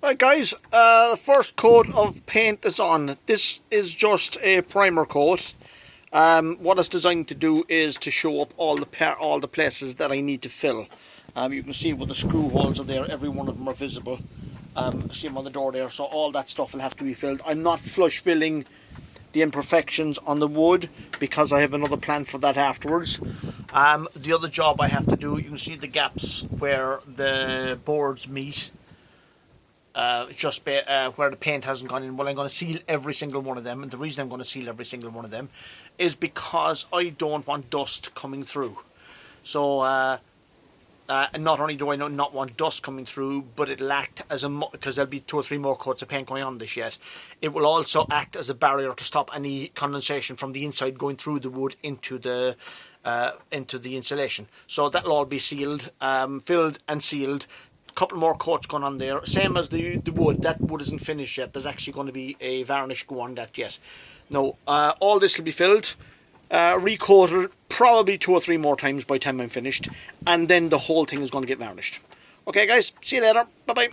Right guys, the first coat of paint is on. This is just a primer coat. What it's designed to do is to show up all the places that I need to fill. You can see where the screw holes are there, every one of them are visible. See them on the door there, so all that stuff will have to be filled. I'm not flush filling the imperfections on the wood because I have another plan for that afterwards. The other job I have to do, you can see the gaps where the boards meet. Where the paint hasn't gone in. Well, I'm going to seal every single one of them, and the reason I'm going to seal every single one of them is because I don't want dust coming through. So not only do I not want dust coming through, but it'll act as because there'll be 2 or 3 more coats of paint going on this yet. It will also act as a barrier to stop any condensation from the inside going through the wood into the insulation. So that'll all be sealed, filled and sealed. Couple more coats going on there, same as the wood. That wood isn't finished yet. There's actually going to be a varnish go on that yet. No, all this will be filled, recoated probably 2 or 3 more times by the time I'm finished, and then the whole thing is going to get varnished. Okay guys, see you later, bye bye.